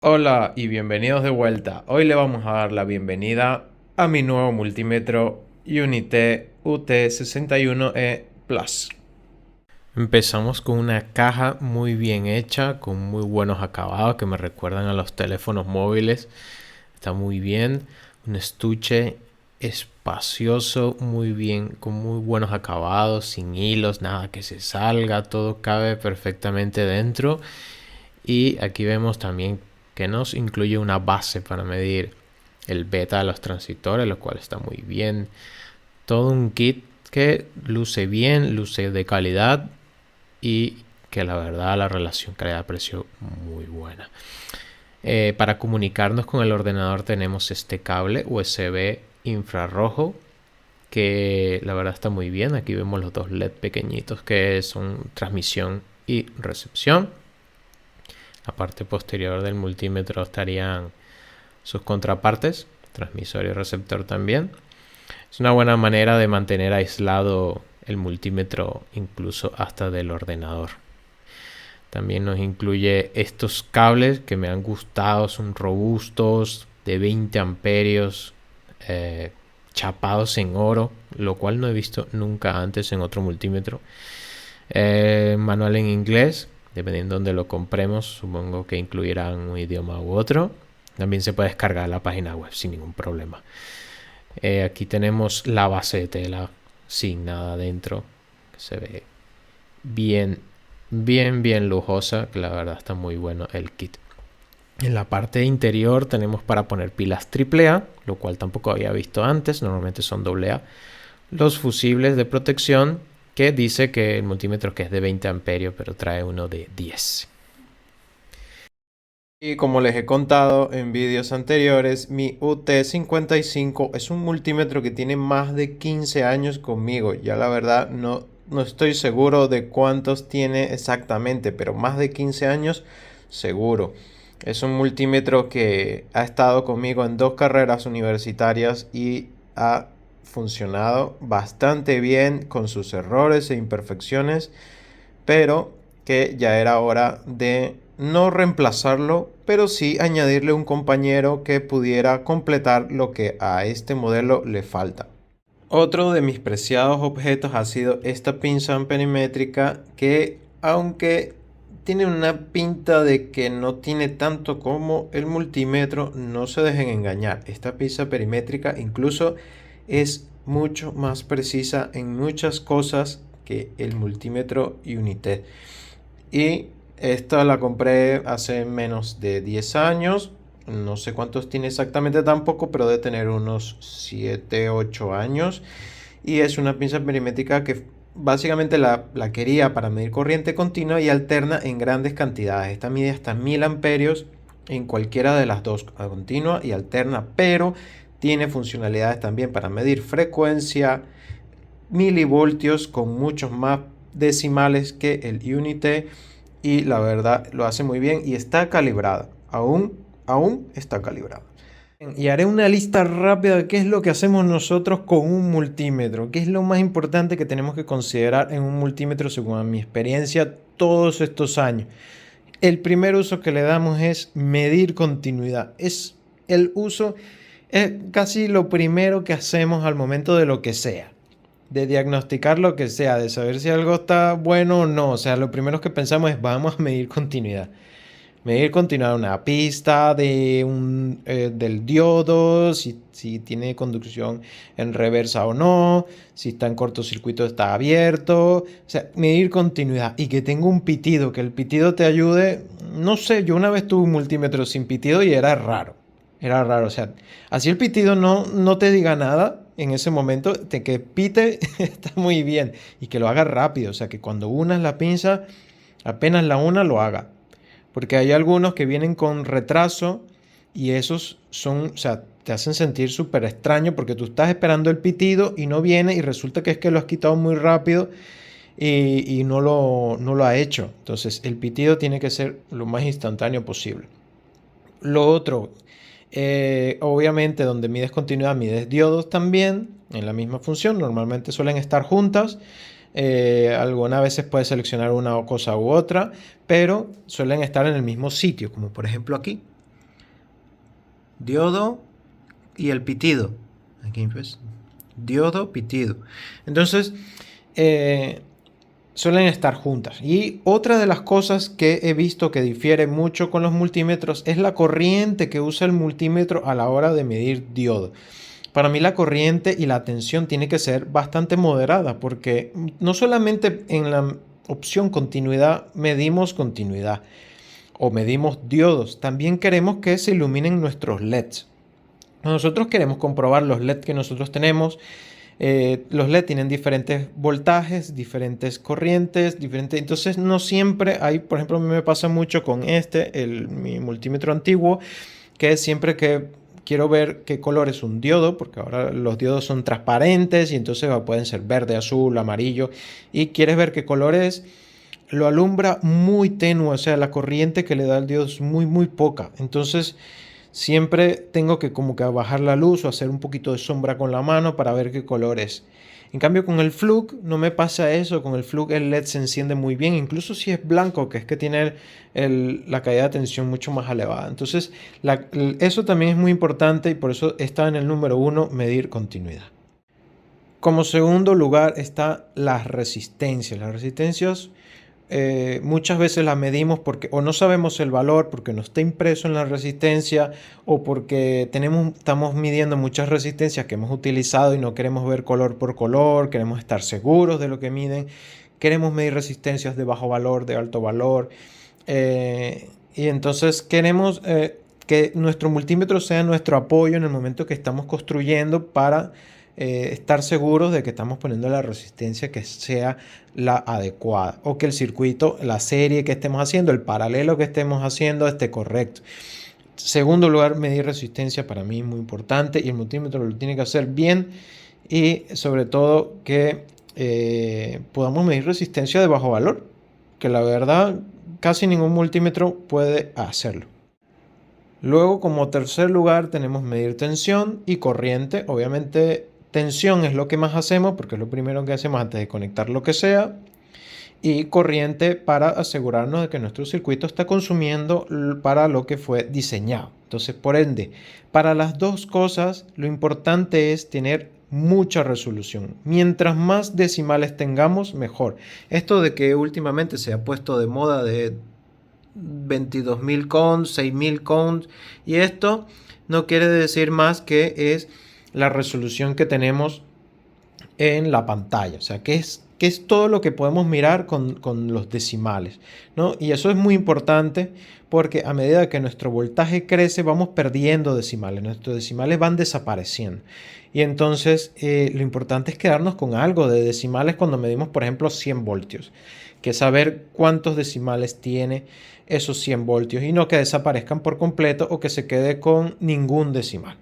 Hola y bienvenidos de vuelta. Hoy le vamos a dar la bienvenida a mi nuevo multímetro Unite UT61E Plus. Empezamos con una caja muy bien hecha, con muy buenos acabados que me recuerdan a los teléfonos móviles. Está muy bien, un estuche espacioso, muy bien, con muy buenos acabados, sin hilos, nada que se salga, todo cabe perfectamente dentro. Y aquí vemos también que nos incluye una base para medir el beta de los transistores, lo cual está muy bien. Todo un kit que luce bien, luce de calidad y que la verdad la relación calidad-precio muy buena. Para comunicarnos con el ordenador tenemos este cable USB infrarrojo que la verdad está muy bien. Aquí vemos los dos LED pequeñitos que son transmisión y recepción. La parte posterior del multímetro estarían sus contrapartes, transmisor y receptor también. Es una buena manera de mantener aislado el multímetro incluso hasta del ordenador. También nos incluye estos cables que me han gustado, son robustos, de 20 amperios, chapados en oro, lo cual no he visto nunca antes en otro multímetro. Manual en inglés, dependiendo de donde lo compremos, supongo que incluirán un idioma u otro. También se puede descargar la página web sin ningún problema. Aquí tenemos la base de tela sin nada dentro. Se ve bien lujosa, que la verdad está muy bueno el kit. En la parte interior tenemos para poner pilas AAA, lo cual tampoco había visto antes, normalmente son AA. Los fusibles de protección, que dice que el multímetro que es de 20 amperios, pero trae uno de 10. Y como les he contado en vídeos anteriores, mi UT55 es un multímetro que tiene más de 15 años conmigo. Ya la verdad no estoy seguro de cuántos tiene exactamente, pero más de 15 años seguro. Es un multímetro que ha estado conmigo en 2 carreras universitarias y ha funcionado bastante bien con sus errores e imperfecciones, pero que ya era hora de no reemplazarlo, pero sí añadirle un compañero que pudiera completar lo que a este modelo le falta. Otro de mis preciados objetos ha sido esta pinza amperimétrica que, aunque tiene una pinta de que no tiene tanto como el multímetro, no se dejen engañar. Esta pinza perimétrica incluso es mucho más precisa en muchas cosas que el multímetro Unité. Y esta la compré hace menos de 10 años. No sé cuántos tiene exactamente tampoco, pero debe tener unos 7 8 años. Y es una pinza perimétrica que básicamente la quería para medir corriente continua y alterna en grandes cantidades. Esta mide hasta 1000 amperios en cualquiera de las dos, continua y alterna, pero tiene funcionalidades también para medir frecuencia, milivoltios con muchos más decimales que el Unity, y la verdad lo hace muy bien y está calibrada. Aún está calibrada. Y haré una lista rápida de qué es lo que hacemos nosotros con un multímetro, qué es lo más importante que tenemos que considerar en un multímetro según mi experiencia todos estos años. El primer uso que le damos es medir continuidad. Es casi lo primero que hacemos al momento de lo que sea, de diagnosticar lo que sea, de saber si algo está bueno o no. O sea, lo primero que pensamos es vamos a medir continuidad. Medir continuidad de una pista, del diodo, si tiene conducción en reversa o no, si está en cortocircuito, está abierto. O sea, medir continuidad y que tenga un pitido, que el pitido te ayude. No sé, yo una vez tuve un multímetro sin pitido y era raro. Era raro, o sea, así el pitido no te diga nada en ese momento, que pite está muy bien y que lo haga rápido, o sea, que cuando unas la pinza, apenas la una lo haga. Porque hay algunos que vienen con retraso y esos son, o sea, te hacen sentir súper extraño porque tú estás esperando el pitido y no viene y resulta que es que lo has quitado muy rápido y no lo ha hecho. Entonces el pitido tiene que ser lo más instantáneo posible. Lo otro, obviamente donde mides continuidad, mides diodos también en la misma función. Normalmente suelen estar juntas. Algunas veces puedes seleccionar una cosa u otra, pero suelen estar en el mismo sitio, como por ejemplo aquí. diodo y el pitido. Aquí pues, diodo, pitido. Entonces, suelen estar juntas. Y otra de las cosas que he visto que difiere mucho con los multímetros es la corriente que usa el multímetro a la hora de medir diodo. Para mí la corriente y la tensión tiene que ser bastante moderada porque no solamente en la opción continuidad medimos continuidad o medimos diodos, también queremos que se iluminen nuestros LEDs. Nosotros queremos comprobar los LEDs que nosotros tenemos. Los LED tienen diferentes voltajes, diferentes corrientes, entonces no siempre hay, por ejemplo, a mí me pasa mucho con mi multímetro antiguo, que es siempre que quiero ver qué color es un diodo, porque ahora los diodos son transparentes y entonces pueden ser verde, azul, amarillo, y quieres ver qué color es, lo alumbra muy tenue, o sea, la corriente que le da el diodo es muy, muy poca, entonces siempre tengo que como que bajar la luz o hacer un poquito de sombra con la mano para ver qué color es. En cambio con el Fluke no me pasa eso, con el Fluke el LED se enciende muy bien, incluso si es blanco, que es que tiene la caída de tensión mucho más elevada. Entonces eso también es muy importante y por eso está en el número 1, medir continuidad. Como segundo lugar está las resistencias. Las resistencias muchas veces las medimos porque o no sabemos el valor porque no está impreso en la resistencia o porque estamos midiendo muchas resistencias que hemos utilizado y no queremos ver color por color, queremos estar seguros de lo que miden, queremos medir resistencias de bajo valor, de alto valor, y entonces queremos que nuestro multímetro sea nuestro apoyo en el momento que estamos construyendo para estar seguros de que estamos poniendo la resistencia que sea la adecuada o que el circuito, la serie que estemos haciendo, el paralelo que estemos haciendo esté correcto. Segundo lugar, medir resistencia para mí es muy importante y el multímetro lo tiene que hacer bien y sobre todo que podamos medir resistencia de bajo valor, que la verdad casi ningún multímetro puede hacerlo. Luego, como tercer lugar, tenemos medir tensión y corriente. Obviamente, tensión es lo que más hacemos porque es lo primero que hacemos antes de conectar lo que sea. Y corriente para asegurarnos de que nuestro circuito está consumiendo para lo que fue diseñado. Entonces, por ende, para las dos cosas, lo importante es tener mucha resolución. Mientras más decimales tengamos, mejor. Esto de que últimamente se ha puesto de moda de 22.000 counts, 6.000 counts, y esto no quiere decir más que es la resolución que tenemos en la pantalla, o sea, que es todo lo que podemos mirar con los decimales, ¿no? Y eso es muy importante porque a medida que nuestro voltaje crece vamos perdiendo decimales, nuestros decimales van desapareciendo. Y entonces lo importante es quedarnos con algo de decimales cuando medimos, por ejemplo, 100 voltios, que saber cuántos decimales tiene esos 100 voltios y no que desaparezcan por completo o que se quede con ningún decimal.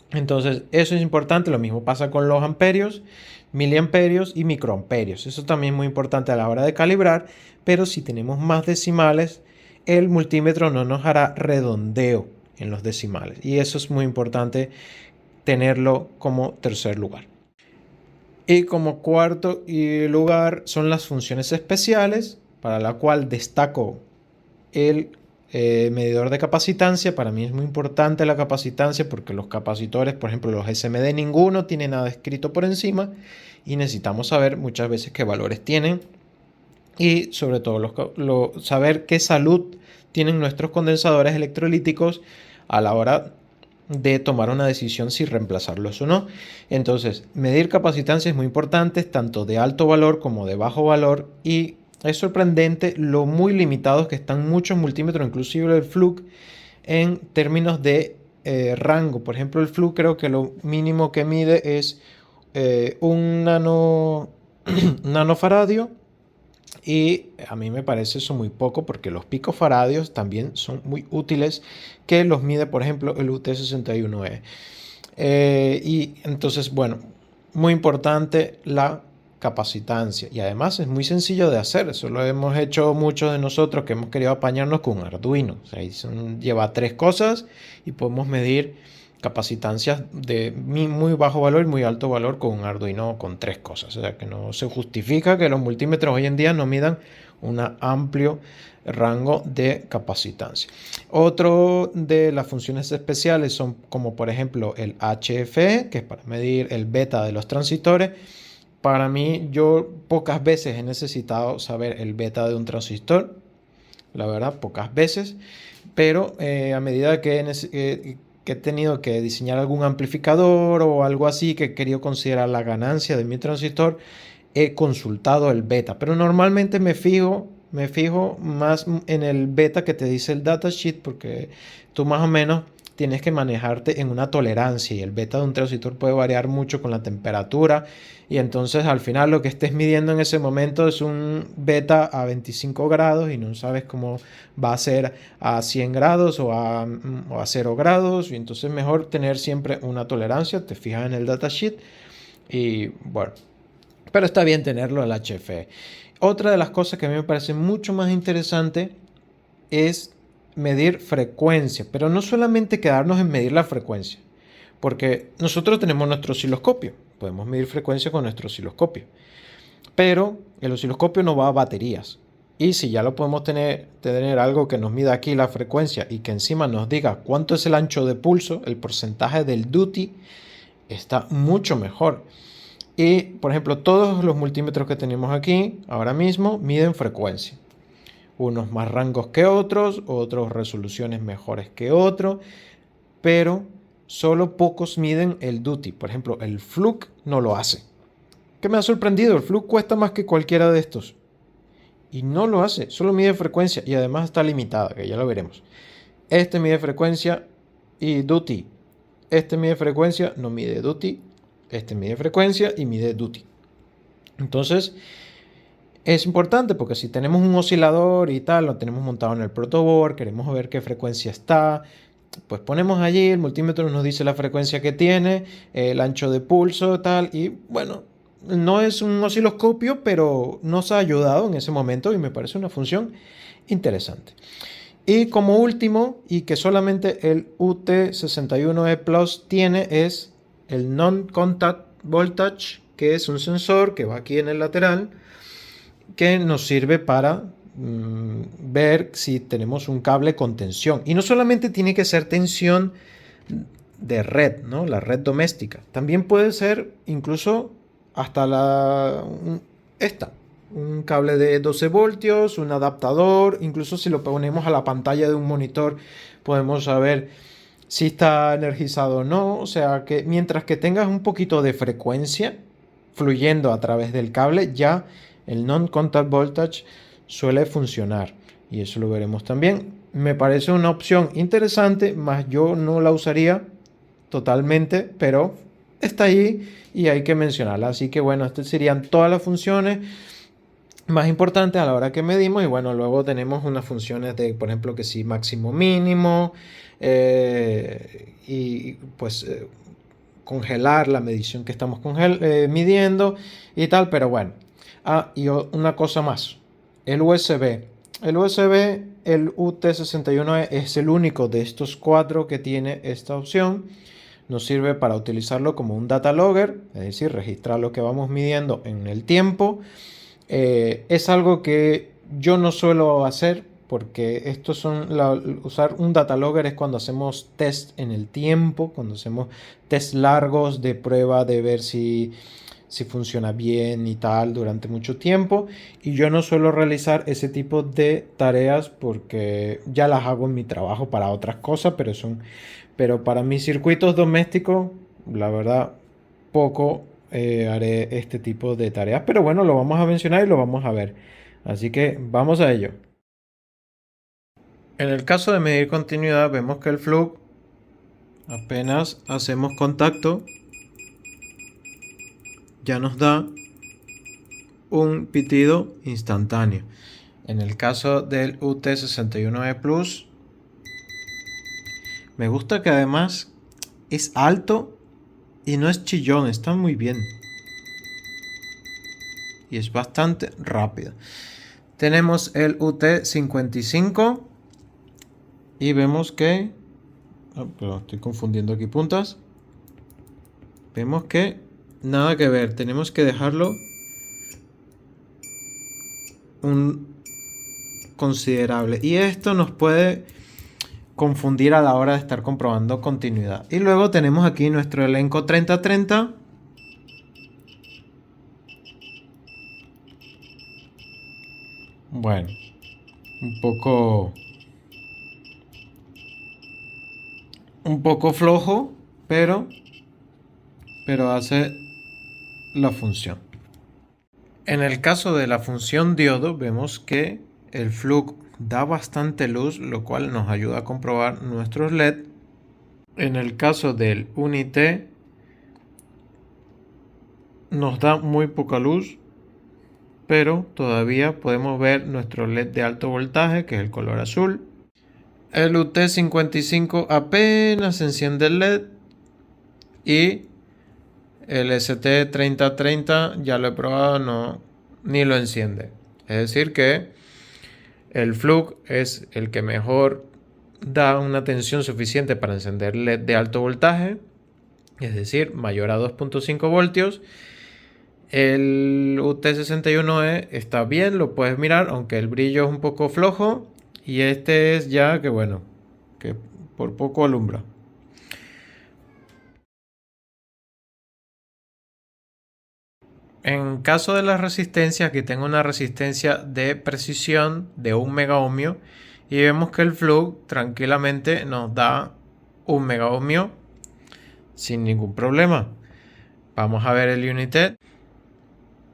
Entonces eso es importante, lo mismo pasa con los amperios, miliamperios y microamperios. Eso también es muy importante a la hora de calibrar, pero si tenemos más decimales, el multímetro no nos hará redondeo en los decimales. Y eso es muy importante tenerlo como tercer lugar. Y como cuarto lugar son las funciones especiales, para la cual destaco el medidor de capacitancia. Para mí es muy importante la capacitancia porque los capacitores, por ejemplo los SMD, ninguno tiene nada escrito por encima y necesitamos saber muchas veces qué valores tienen y sobre todo saber qué salud tienen nuestros condensadores electrolíticos a la hora de tomar una decisión si reemplazarlos o no. Entonces, medir capacitancia es muy importante, tanto de alto valor como de bajo valor, y es sorprendente lo muy limitados que están muchos multímetros, inclusive el Fluke, en términos de rango. Por ejemplo, el Fluke creo que lo mínimo que mide es un nanofaradio, y a mí me parece eso muy poco porque los picofaradios también son muy útiles, que los mide por ejemplo el UT61E. Y entonces, bueno, muy importante la capacitancia y además es muy sencillo de hacer. Eso lo hemos hecho muchos de nosotros que hemos querido apañarnos con un Arduino. O sea, lleva 3 cosas y podemos medir capacitancias de muy bajo valor y muy alto valor con un Arduino con 3 cosas. O sea que no se justifica que los multímetros hoy en día no midan un amplio rango de capacitancia. Otro de las funciones especiales son como por ejemplo el HFE, que es para medir el beta de los transistores. Para mí, yo pocas veces he necesitado saber el beta de un transistor, la verdad, pocas veces, pero a medida que he tenido que diseñar algún amplificador o algo así que he querido considerar la ganancia de mi transistor, he consultado el beta, pero normalmente me fijo más en el beta que te dice el datasheet, porque tú más o menos tienes que manejarte en una tolerancia y el beta de un transistor puede variar mucho con la temperatura, y entonces al final lo que estés midiendo en ese momento es un beta a 25 grados y no sabes cómo va a ser a 100 grados o a 0 grados, y entonces mejor tener siempre una tolerancia, te fijas en el datasheet y bueno, pero está bien tenerlo el HFE. Otra de las cosas que a mí me parece mucho más interesante es medir frecuencia, pero no solamente quedarnos en medir la frecuencia, porque nosotros tenemos nuestro osciloscopio, podemos medir frecuencia con nuestro osciloscopio, pero el osciloscopio no va a baterías. Y si ya lo podemos tener algo que nos mida aquí la frecuencia y que encima nos diga cuánto es el ancho de pulso, el porcentaje del duty, está mucho mejor. Y, por ejemplo, todos los multímetros que tenemos aquí ahora mismo miden frecuencia. Unos más rangos que otros resoluciones mejores que otros, pero solo pocos miden el duty. Por ejemplo, el Fluke no lo hace. ¿Qué me ha sorprendido? El Fluke cuesta más que cualquiera de estos. Y no lo hace, solo mide frecuencia y además está limitada, que ya lo veremos. Este mide frecuencia y duty. Este mide frecuencia, no mide duty. Este mide frecuencia y mide duty. Entonces, es importante porque si tenemos un oscilador y tal, lo tenemos montado en el protoboard, queremos ver qué frecuencia está, pues ponemos allí, el multímetro nos dice la frecuencia que tiene, el ancho de pulso, tal, y bueno, no es un osciloscopio, pero nos ha ayudado en ese momento y me parece una función interesante. Y como último, y que solamente el UT61E Plus tiene, es el Non-Contact Voltage, que es un sensor que va aquí en el lateral, que nos sirve para ver si tenemos un cable con tensión. Y no solamente tiene que ser tensión de red, ¿no? La red doméstica. También puede ser incluso hasta un cable de 12 voltios, un adaptador, incluso si lo ponemos a la pantalla de un monitor podemos saber si está energizado o no. O sea que mientras que tengas un poquito de frecuencia fluyendo a través del cable, ya el non-contact voltage suele funcionar. Y eso lo veremos también. Me parece una opción interesante, más yo no la usaría totalmente, pero está ahí y hay que mencionarla. Así que bueno, estas serían todas las funciones más importantes a la hora que medimos. Y bueno, luego tenemos unas funciones de, por ejemplo, que si máximo mínimo, y pues congelar la medición que estamos midiendo y tal, pero bueno. Y una cosa más, el USB. El USB, el UT61 es el único de estos 4 que tiene esta opción. Nos sirve para utilizarlo como un data logger, es decir, registrar lo que vamos midiendo en el tiempo. Es algo que yo no suelo hacer porque usar un data logger es cuando hacemos test en el tiempo, cuando hacemos test largos de prueba de ver si funciona bien y tal durante mucho tiempo, y yo no suelo realizar ese tipo de tareas porque ya las hago en mi trabajo para otras cosas, pero para mis circuitos domésticos, la verdad, poco haré este tipo de tareas, pero bueno, lo vamos a mencionar y lo vamos a ver, así que vamos a ello. En el caso de medir continuidad, vemos que el flujo, apenas hacemos contacto, ya nos da un pitido instantáneo. En el caso del UT61E Plus, me gusta que además es alto y no es chillón, está muy bien. Y es bastante rápido. Tenemos el UT55 y vemos que... perdón, estoy confundiendo aquí puntas. Vemos que nada que ver, tenemos que dejarlo considerable. Y esto nos puede confundir a la hora de estar comprobando continuidad. Y luego tenemos aquí nuestro elenco 3030. Bueno, un poco flojo, pero hace la función. En el caso de la función diodo, vemos que el flux da bastante luz, lo cual nos ayuda a comprobar nuestros LED. En el caso del Unité, nos da muy poca luz, pero todavía podemos ver nuestro LED de alto voltaje, que es el color azul. El UT55 apenas enciende el LED y el ST3030 ya lo he probado, ni lo enciende. Es decir que el flux es el que mejor da una tensión suficiente para encender LED de alto voltaje, es decir, mayor a 2.5 voltios. El UT61E está bien, lo puedes mirar, aunque el brillo es un poco flojo. Y este es ya que bueno, que por poco alumbra. En caso de las resistencias, aquí tengo una resistencia de precisión de 1 megaohmio y vemos que el flux tranquilamente nos da 1 megaohmio sin ningún problema. Vamos a ver el Unité.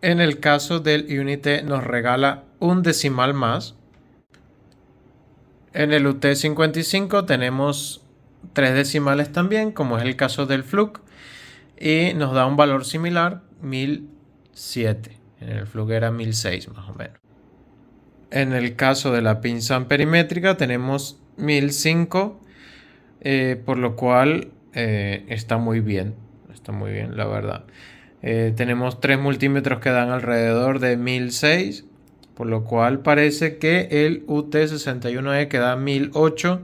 En el caso del Unité nos regala un decimal más. En el UT55 tenemos 3 decimales también, como es el caso del flux, y nos da un valor similar, 1007. En el flux era 1006 más o menos. En el caso de la pinza amperimétrica tenemos 1005, por lo cual está muy bien, la verdad. Tenemos 3 multímetros que dan alrededor de 1006. Por lo cual parece que el UT61E que da 1008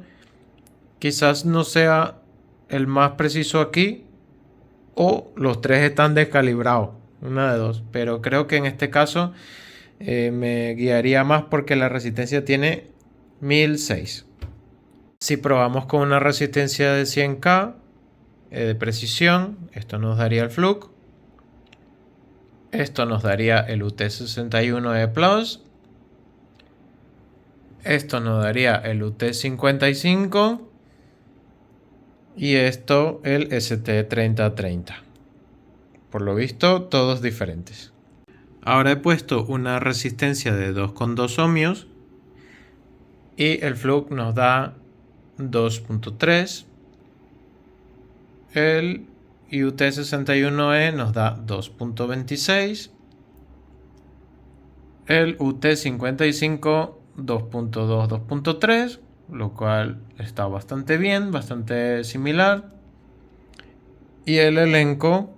quizás no sea el más preciso aquí, o los tres están descalibrados, una de dos. Pero creo que en este caso me guiaría más porque la resistencia tiene 1006. Si probamos con una resistencia de 100K de precisión, esto nos daría el flux. Esto nos daría el UT61E Plus. Esto nos daría el UT55. Y esto el ST3030. Por lo visto, todos diferentes. Ahora he puesto una resistencia de 2,2 ohmios. Y el flux nos da 2.3. El UT61E nos da 2.26. El UT55 2.2, 2.3, lo cual está bastante bien, bastante similar. Y el elenco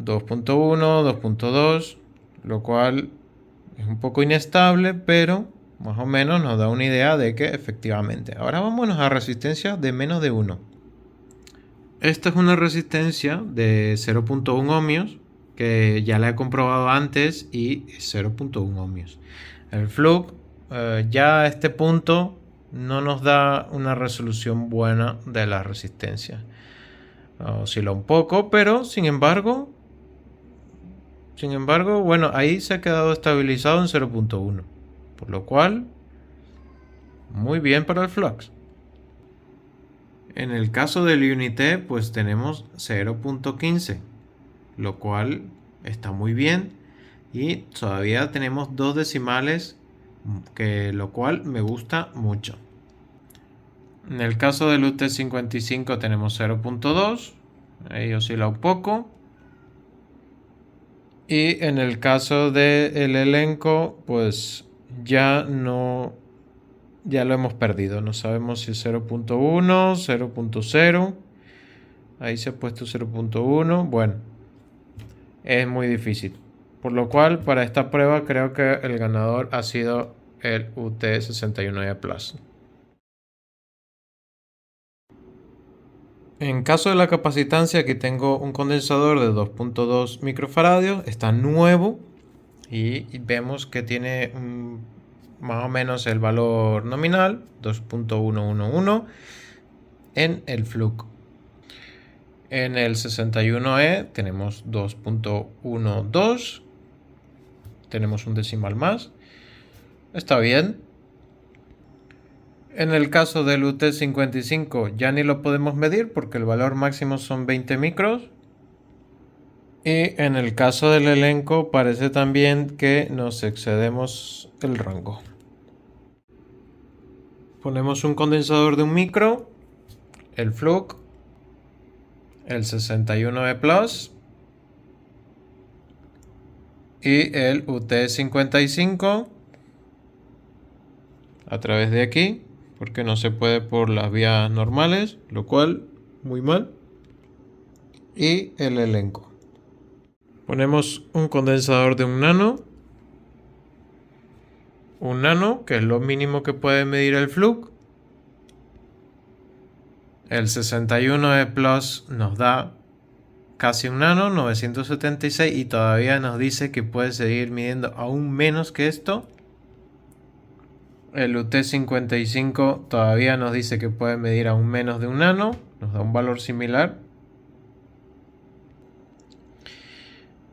2.1, 2.2, lo cual es un poco inestable, pero más o menos nos da una idea de que efectivamente. Ahora vámonos a resistencia de menos de 1. Esta es una resistencia de 0.1 ohmios que ya la he comprobado antes y es 0.1 ohmios. El flux ya a este punto no nos da una resolución buena de la resistencia. Oscila un poco, pero sin embargo, bueno, ahí se ha quedado estabilizado en 0.1, por lo cual muy bien para el flux. En el caso del Unité, pues tenemos 0.15, lo cual está muy bien. Y todavía tenemos 2 decimales, lo cual me gusta mucho. En el caso del UT55 tenemos 0.2, ahí oscila un poco. Y en el caso del elenco, pues ya lo hemos perdido. No sabemos si es 0.1, 0.0. Ahí se ha puesto 0.1. Bueno, es muy difícil. Por lo cual, para esta prueba creo que el ganador ha sido el UT61E Plus. En caso de la capacitancia, aquí tengo un condensador de 2.2 microfaradios. Está nuevo y vemos que tiene más o menos el valor nominal, 2.111 en el fluke. En el 61E tenemos 2.12, tenemos un decimal más, está bien. En el caso del UT55 ya ni lo podemos medir porque el valor máximo son 20 micros. Y en el caso del elenco parece también que nos excedemos el rango. Ponemos un condensador de 1 micro, el fluke, el 61E Plus y el UT55 a través de aquí, porque no se puede por las vías normales, lo cual muy mal. Y el elenco. Ponemos un condensador de 1 nano, que es lo mínimo que puede medir el fluke. El 61E Plus nos da casi 1 nano, 976, y todavía nos dice que puede seguir midiendo aún menos que esto. El UT55 todavía nos dice que puede medir aún menos de 1 nano, nos da un valor similar.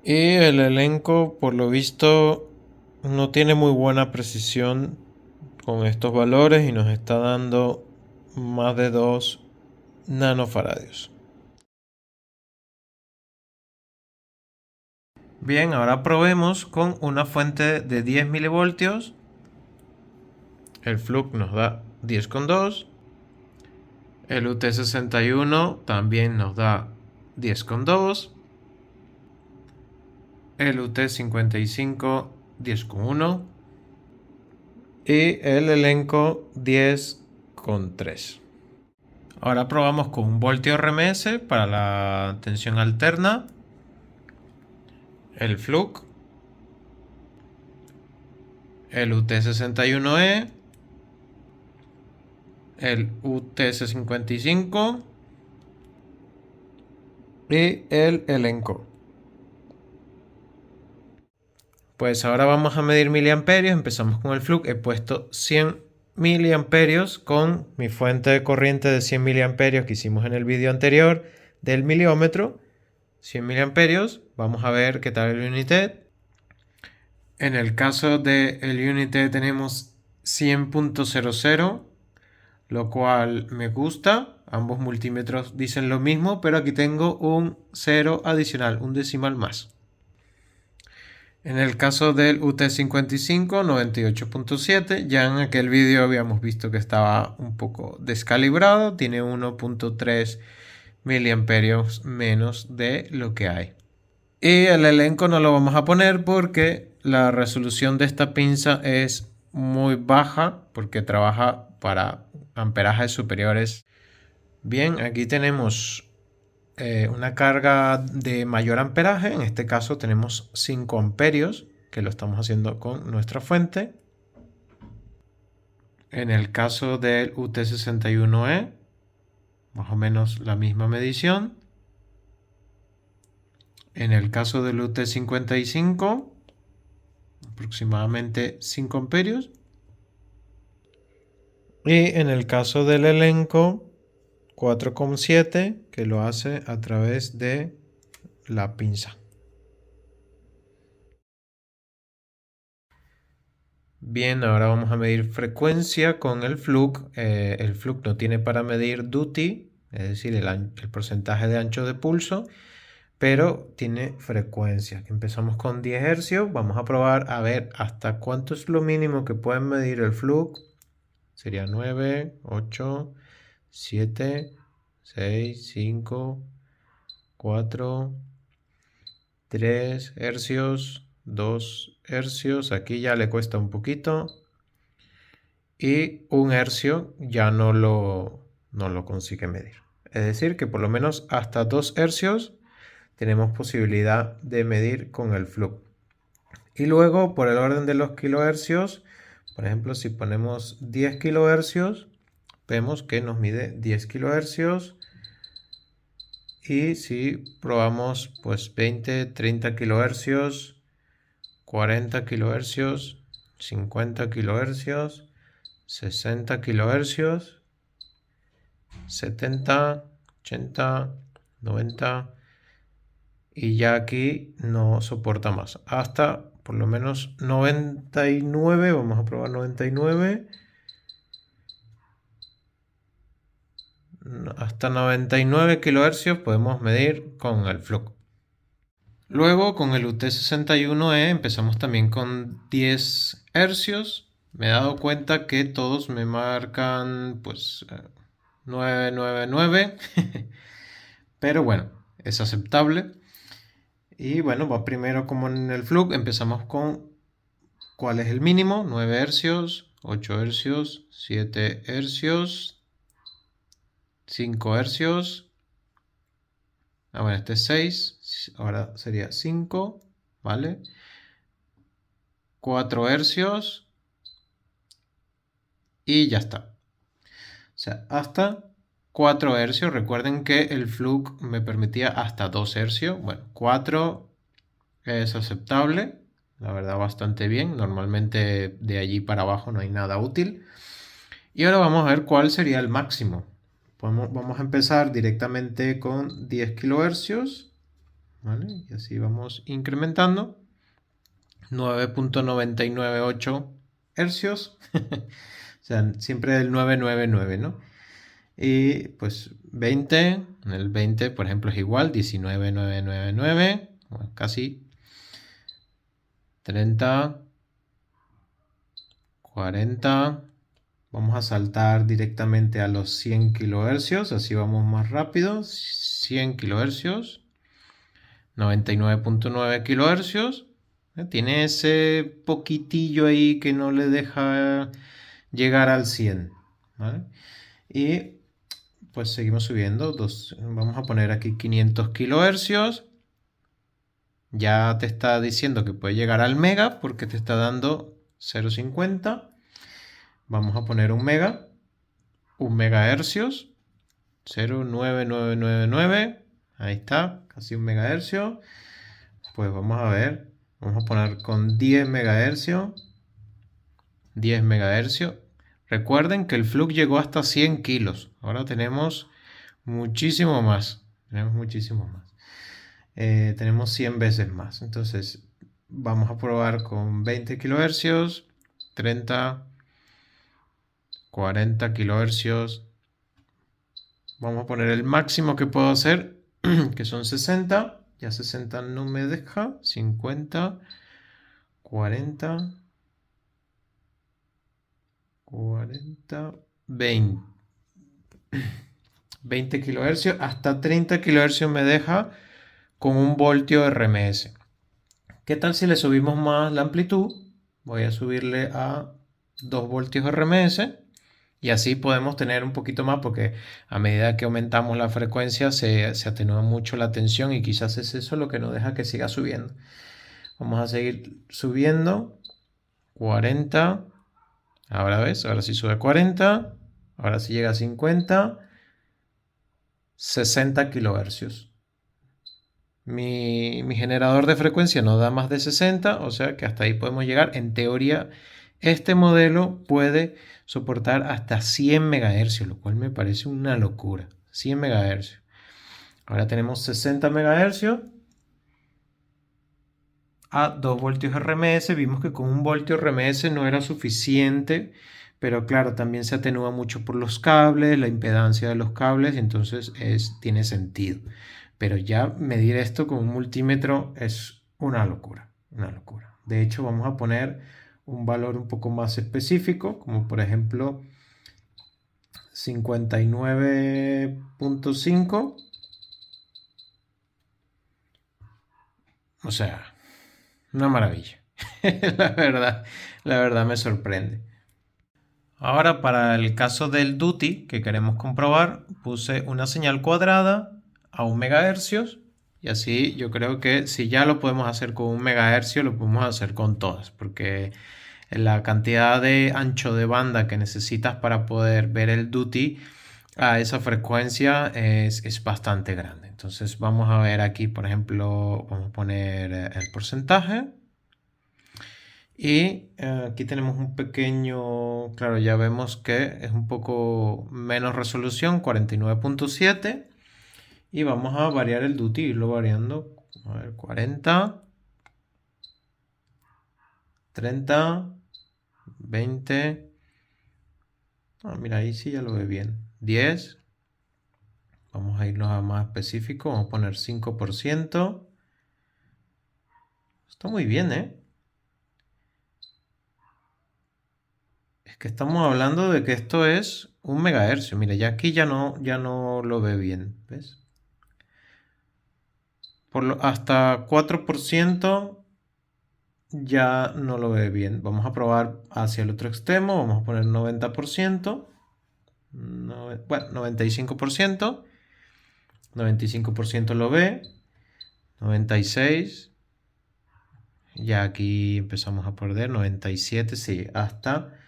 Y el elenco, por lo visto, no tiene muy buena precisión con estos valores y nos está dando más de 2 nanofaradios. Bien, ahora probemos con una fuente de 10 milivoltios. El fluke nos da 10,2. El UT61 también nos da 10,2. El UT55 10,1 y el elenco 10,3. Ahora probamos con un voltio RMS para la tensión alterna, el fluke, el UT61E, el UT55 y el elenco. Pues ahora vamos a medir miliamperios. Empezamos con el fluke. He puesto 100 miliamperios con mi fuente de corriente de 100 miliamperios que hicimos en el vídeo anterior del miliómetro. 100 miliamperios. Vamos a ver qué tal el United. En el caso del United tenemos 100.00, lo cual me gusta. Ambos multímetros dicen lo mismo, pero aquí tengo un 0 adicional, un decimal más. En el caso del UT55, 98.7, ya en aquel vídeo habíamos visto que estaba un poco descalibrado, tiene 1.3 miliamperios menos de lo que hay. Y el elenco no lo vamos a poner porque la resolución de esta pinza es muy baja, porque trabaja para amperajes superiores. Bien, aquí tenemos una carga de mayor amperaje. En este caso tenemos 5 amperios, que lo estamos haciendo con nuestra fuente. En el caso del UT61E, más o menos la misma medición. En el caso del UT55, aproximadamente 5 amperios. Y en el caso del elenco, 4,7, que lo hace a través de la pinza. Bien, ahora vamos a medir frecuencia con el fluke. El fluke no tiene para medir duty, es decir, el porcentaje de ancho de pulso, pero tiene frecuencia. Empezamos con 10 hercios. Vamos a probar a ver hasta cuánto es lo mínimo que pueden medir el fluke. Sería 9, 8, 7, 6, 5, 4, 3 hercios, 2 hercios. Aquí ya le cuesta un poquito. Y 1 hercio ya no lo consigue medir. Es decir, que por lo menos hasta 2 hercios tenemos posibilidad de medir con el fluke. Y luego, por el orden de los kilohercios, por ejemplo, si ponemos 10 kilohercios, vemos que nos mide 10 kilohercios. Y si probamos pues 20, 30 kilohercios, 40 kilohercios, 50 kilohercios, 60 kilohercios, 70, 80, 90 y ya aquí no soporta más. Hasta por lo menos 99, vamos a probar 99. Hasta 99 kilohercios podemos medir con el Fluke. Luego con el UT61E empezamos también con 10 hercios. Me he dado cuenta que todos me marcan pues 999, pero bueno, es aceptable. Y bueno, va primero como en el Fluke, empezamos con cuál es el mínimo, 9 hercios, 8 hercios, 7 hercios, 5 hercios. Bueno, este es 6, ahora sería 5, ¿vale? 4 hercios y ya está. O sea, hasta 4 hercios. Recuerden que el Fluke me permitía hasta 2 hercios. Bueno, 4 es aceptable, la verdad bastante bien. Normalmente de allí para abajo no hay nada útil. Y ahora vamos a ver cuál sería el máximo. Vamos a empezar directamente con 10 kilohercios, ¿vale? Y así vamos incrementando. 9.998 hercios. O sea, siempre el 999, ¿no? Y pues 20, en el 20 por ejemplo es igual, 19.999, bueno, casi. 30, 40, vamos a saltar directamente a los 100 kilohercios, así vamos más rápido. 100 kilohercios, 99.9 kilohercios. Tiene ese poquitillo ahí que no le deja llegar al 100, ¿vale? Y pues seguimos subiendo. Vamos a poner aquí 500 kilohercios. Ya te está diciendo que puede llegar al mega porque te está dando 0,50. Vamos a poner un megahercios, 0,9999. Ahí está, casi un megahercio. Pues vamos a ver, vamos a poner con 10 megahercios. 10 megahercios. Recuerden que el Fluke llegó hasta 100 kilos. Ahora tenemos muchísimo más. Tenemos 100 veces más. Entonces vamos a probar con 20 kilohercios, 30, 40 kilohercios. Vamos a poner el máximo que puedo hacer, que son 60. Ya 60 no me deja. 50, 40, 40, 20. 20 kilohercios. Hasta 30 kilohercios me deja con un voltio RMS. ¿Qué tal si le subimos más la amplitud? Voy a subirle a 2 voltios RMS y así podemos tener un poquito más porque a medida que aumentamos la frecuencia se atenúa mucho la tensión y quizás es eso lo que nos deja que siga subiendo. Vamos a seguir subiendo. 40. Ahora ves, ahora sí sube 40. Ahora sí llega a 50. 60 kilohercios. Mi generador de frecuencia no da más de 60, o sea que hasta ahí podemos llegar. En teoría, este modelo puede soportar hasta 100 MHz, lo cual me parece una locura. 100 MHz. Ahora tenemos 60 MHz a 2 voltios RMS. Vimos que con 1 voltio RMS no era suficiente, pero claro, también se atenúa mucho por los cables, la impedancia de los cables, entonces tiene sentido. Pero ya medir esto con un multímetro es una locura, una locura. De hecho, vamos a poner un valor un poco más específico, como por ejemplo 59.5. O sea, una maravilla. La verdad me sorprende. Ahora para el caso del duty que queremos comprobar, puse una señal cuadrada a 1 megahercios y así yo creo que si ya lo podemos hacer con 1 megahercio, lo podemos hacer con todas, porque la cantidad de ancho de banda que necesitas para poder ver el duty a esa frecuencia es bastante grande. Entonces vamos a ver aquí, por ejemplo, vamos a poner el porcentaje Y aquí tenemos un pequeño, claro, ya vemos que es un poco menos resolución, 49.7. Y vamos a variar el duty, irlo variando. A ver, 40, 30, 20. Ah, mira, ahí sí ya lo ve bien. 10. Vamos a irnos a más específico. Vamos a poner 5%. Está muy bien, ¿eh? Es que estamos hablando de que esto es un megahercio. Mira, ya aquí ya no lo ve bien. ¿Ves? Hasta 4% ya no lo ve bien. Vamos a probar hacia el otro extremo. Vamos a poner 90%. Bueno, 95%. 95% lo ve. 96%. Ya aquí empezamos a perder. 97%, sí, hasta...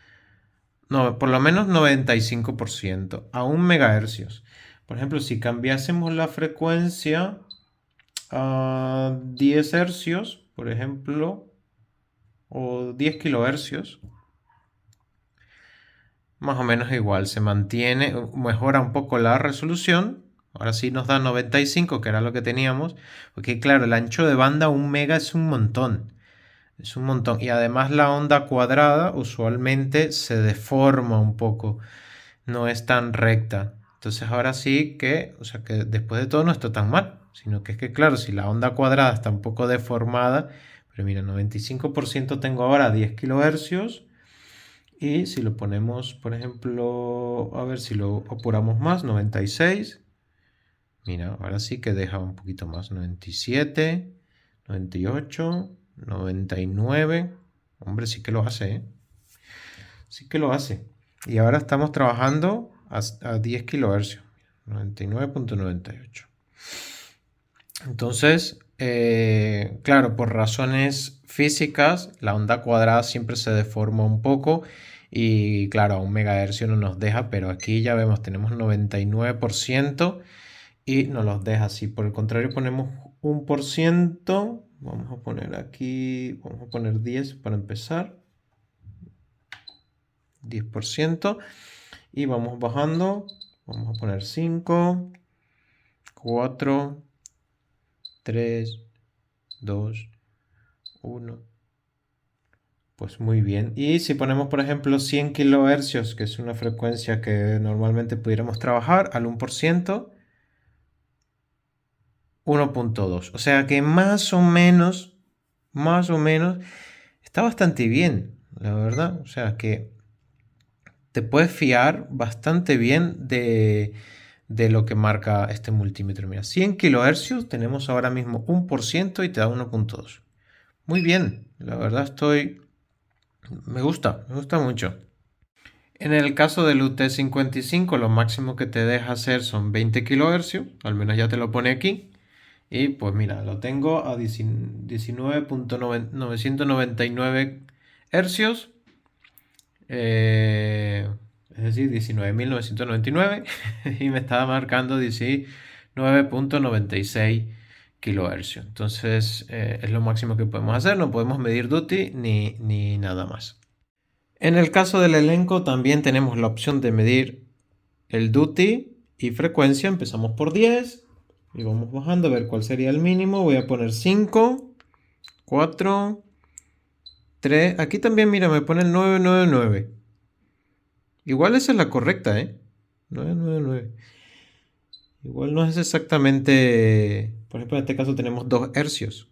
No, por lo menos 95%. A 1 MHz. Por ejemplo, si cambiásemos la frecuencia a 10 hercios, por ejemplo, o 10 kilohercios, más o menos igual, se mantiene, mejora un poco la resolución. Ahora sí nos da 95, que era lo que teníamos, porque claro, el ancho de banda 1 mega es un montón. Es un montón. Y además la onda cuadrada usualmente se deforma un poco, no es tan recta. Entonces ahora sí que, o sea que después de todo no está tan mal, sino que es que claro, si la onda cuadrada está un poco deformada, pero mira, 95% tengo ahora 10 kilohercios. Y si lo ponemos, por ejemplo, a ver si lo apuramos más, 96. Mira, ahora sí que deja un poquito más, 97, 98, 99. Hombre, sí que lo hace, ¿eh? Sí que lo hace. Y ahora estamos trabajando a 10 kilohercios, 99.98. Entonces, claro, por razones físicas, la onda cuadrada siempre se deforma un poco y claro, a 1 MHz no nos deja, pero aquí ya vemos, tenemos 99% y nos los deja. Si por el contrario ponemos 1%, vamos a poner aquí, vamos a poner 10 para empezar, 10% y vamos bajando, vamos a poner 5, 4, 3, 2, 1. Pues muy bien. Y si ponemos, por ejemplo, 100 kilohercios, que es una frecuencia que normalmente pudiéramos trabajar, al 1%, 1.2. O sea que más o menos, está bastante bien, la verdad. O sea que te puedes fiar bastante bien de lo que marca este multímetro. Mira, 100 kilohercios, tenemos ahora mismo 1% y te da 1.2. Muy bien, la verdad me gusta mucho. En el caso del UT55, lo máximo que te deja hacer son 20 kilohercios, al menos ya te lo pone aquí. Y pues mira, lo tengo a 19.999 hercios, es decir, 19.999, y me estaba marcando 19.96 kilohercios. Entonces es lo máximo que podemos hacer, no podemos medir duty ni nada más. En el caso del elenco también tenemos la opción de medir el duty y frecuencia. Empezamos por 10 y vamos bajando a ver cuál sería el mínimo. Voy a poner 5, 4, 3. Aquí también, mira, me pone el 999. Igual esa es la correcta, ¿eh? 999. Igual no es exactamente... Por ejemplo, en este caso tenemos 2 hercios.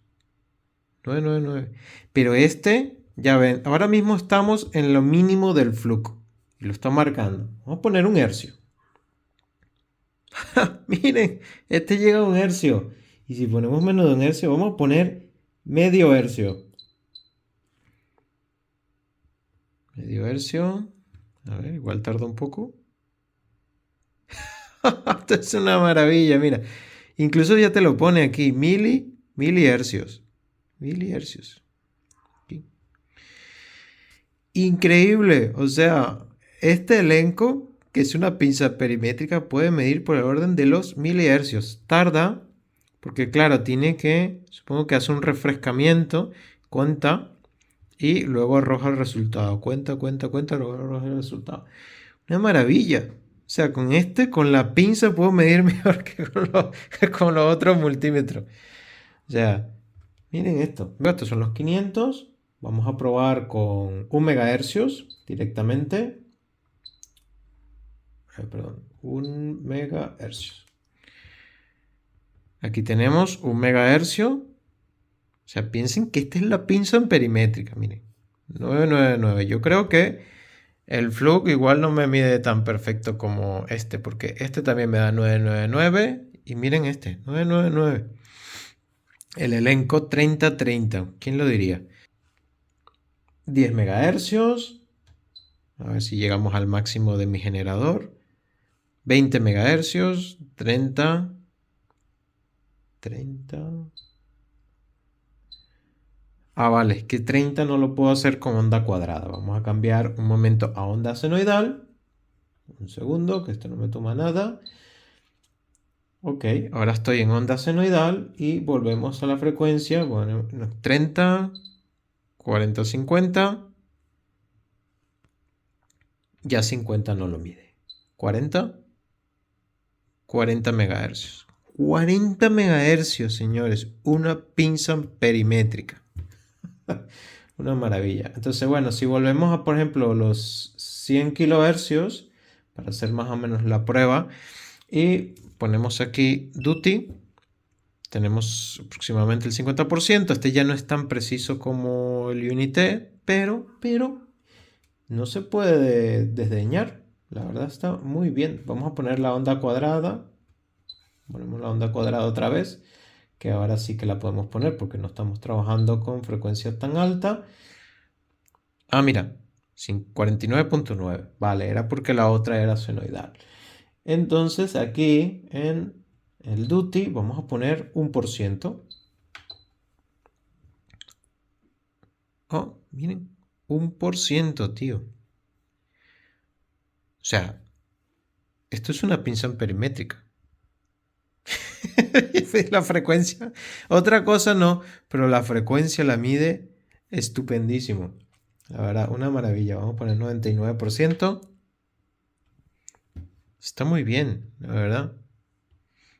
999. Pero este, ya ven, ahora mismo estamos en lo mínimo del flujo. Y lo está marcando. Vamos a poner un hercio. Miren, este llega a 1 hercio. Y si ponemos menos de 1 hercio, vamos a poner medio hercio. Medio hercio. A ver, igual tarda un poco. Esto es una maravilla, mira. Incluso ya te lo pone aquí, milihercios. Milihercios. Aquí. Increíble. O sea, este elenco, que es una pinza perimétrica, puede medir por el orden de los milihercios. Tarda, porque claro, tiene que, supongo que hace un refrescamiento, cuenta, y luego arroja el resultado. Cuenta, luego arroja el resultado. Una maravilla. O sea, con la pinza puedo medir mejor que con los otros multímetros. O sea, miren esto. Estos son los 500. Vamos a probar con 1 megahercios directamente. Perdón, 1 megahercios. Aquí tenemos 1 megahercio. O sea, piensen que esta es la pinza perimétrica. Miren, 999. Yo creo que el Flux igual no me mide tan perfecto como este, porque este también me da 999. Y miren este, 999. El elenco 3030. ¿Quién lo diría? 10 megahercios. A ver si llegamos al máximo de mi generador. 20 megahercios. 30. Ah, vale, es que 30 no lo puedo hacer con onda cuadrada. Vamos a cambiar un momento a onda senoidal. Un segundo, que esto no me toma nada. Ok, ahora estoy en onda senoidal y volvemos a la frecuencia. Bueno, 30, 40, 50. Ya 50 no lo mide. 40, 40 megahercios. 40 megahercios, señores. Una pinza perimétrica. Una maravilla. Entonces, bueno, si volvemos a, por ejemplo, los 100 kilohercios, para hacer más o menos la prueba, y ponemos aquí duty, tenemos aproximadamente el 50%. Este ya no es tan preciso como el Unité, pero no se puede desdeñar. La verdad está muy bien. Vamos a poner la onda cuadrada. Ponemos la onda cuadrada otra vez, que ahora sí que la podemos poner porque no estamos trabajando con frecuencia tan alta. Ah, mira, 49.9. Vale, era porque la otra era senoidal. Entonces aquí en el duty vamos a poner 1%. Oh, miren, 1%, tío. O sea, esto es una pinza perimétrica. La frecuencia. Otra cosa no, pero la frecuencia la mide estupendísimo. La verdad, una maravilla. Vamos a poner 99%. Está muy bien, la verdad.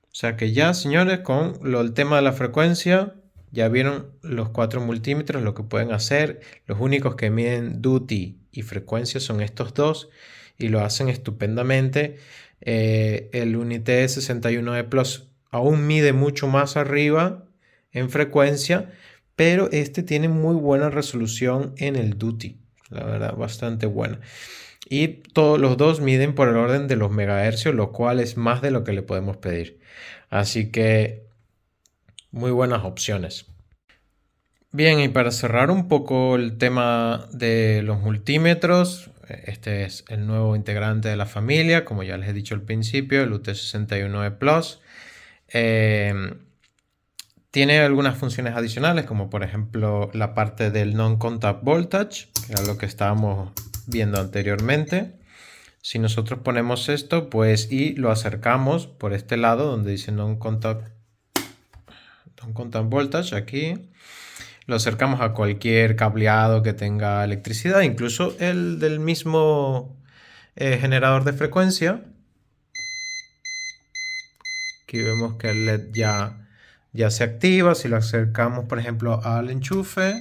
O sea que ya, señores, con el tema de la frecuencia, ya vieron los 4 multímetros, lo que pueden hacer. Los únicos que miden duty y frecuencia son estos dos y lo hacen estupendamente. El Unité 61E Plus aún mide mucho más arriba en frecuencia, pero este tiene muy buena resolución en el duty. La verdad, bastante buena. Y todos los dos miden por el orden de los megahercios, lo cual es más de lo que le podemos pedir. Así que muy buenas opciones. Bien, y para cerrar un poco el tema de los multímetros, este es el nuevo integrante de la familia, como ya les he dicho al principio, el UT61E Plus. Tiene algunas funciones adicionales, como por ejemplo la parte del non-contact voltage, que era lo que estábamos viendo anteriormente. Si nosotros ponemos esto, pues, y lo acercamos por este lado donde dice non-contact voltage, aquí lo acercamos a cualquier cableado que tenga electricidad, incluso el del mismo generador de frecuencia. Aquí vemos que el LED ya se activa. Si lo acercamos, por ejemplo, al enchufe,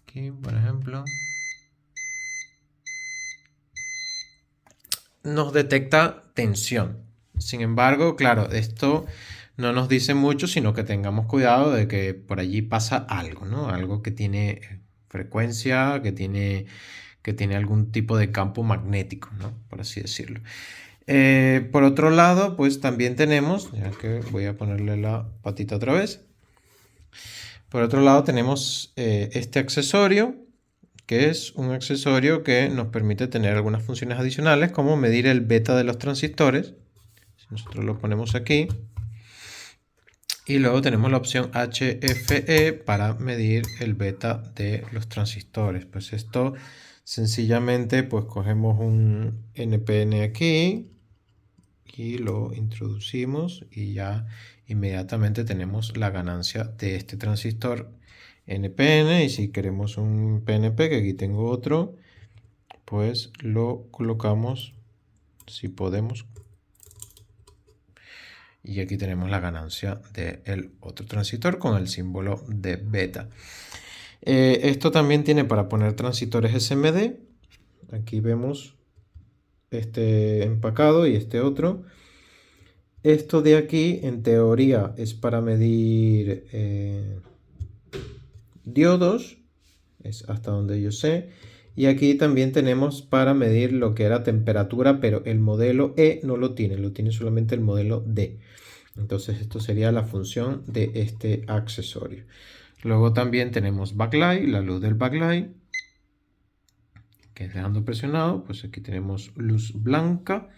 aquí, por ejemplo, nos detecta tensión. Sin embargo, claro, esto no nos dice mucho, sino que tengamos cuidado de que por allí pasa algo, ¿no? Algo que tiene frecuencia, que tiene algún tipo de campo magnético, ¿no? Por así decirlo. Por otro lado, pues también tenemos, ya que voy a ponerle la patita otra vez. Por otro lado tenemos este accesorio, que es un accesorio que nos permite tener algunas funciones adicionales, como medir el beta de los transistores. Si nosotros lo ponemos aquí. Y luego tenemos la opción HFE para medir el beta de los transistores. Pues esto sencillamente pues cogemos un NPN aquí y lo introducimos y ya inmediatamente tenemos la ganancia de este transistor NPN, y si queremos un PNP, que aquí tengo otro, pues lo colocamos, si podemos, y aquí tenemos la ganancia del otro transistor con el símbolo de beta. Esto también tiene para poner transistores SMD. Aquí vemos este empacado y este otro. Esto de aquí, en teoría, es para medir diodos, es hasta donde yo sé. Y aquí también tenemos para medir lo que era temperatura, pero el modelo E no lo tiene solamente el modelo D. Entonces esto sería la función de este accesorio. Luego también tenemos backlight, la luz del backlight, que es dejando presionado. Pues aquí tenemos luz blanca,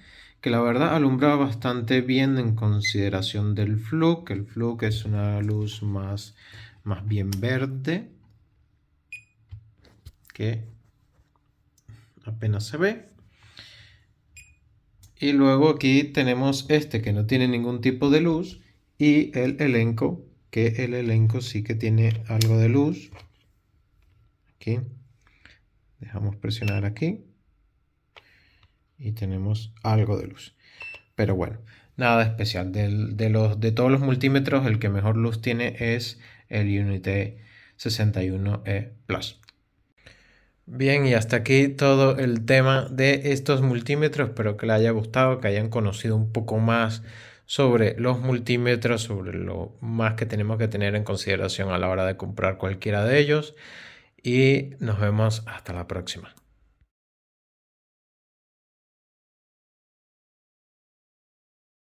que la verdad alumbra bastante bien en consideración del flux, que el flux es una luz más bien verde, que apenas se ve. Y luego aquí tenemos este que no tiene ningún tipo de luz, y el elenco, que el elenco sí que tiene algo de luz. Aquí dejamos presionar aquí y tenemos algo de luz, pero bueno, nada especial. De todos los multímetros, el que mejor luz tiene es el Unity 61E Plus. Bien, y hasta aquí todo el tema de estos multímetros. Espero que les haya gustado, que hayan conocido un poco más sobre los multímetros, sobre lo más que tenemos que tener en consideración a la hora de comprar cualquiera de ellos. Y nos vemos hasta la próxima.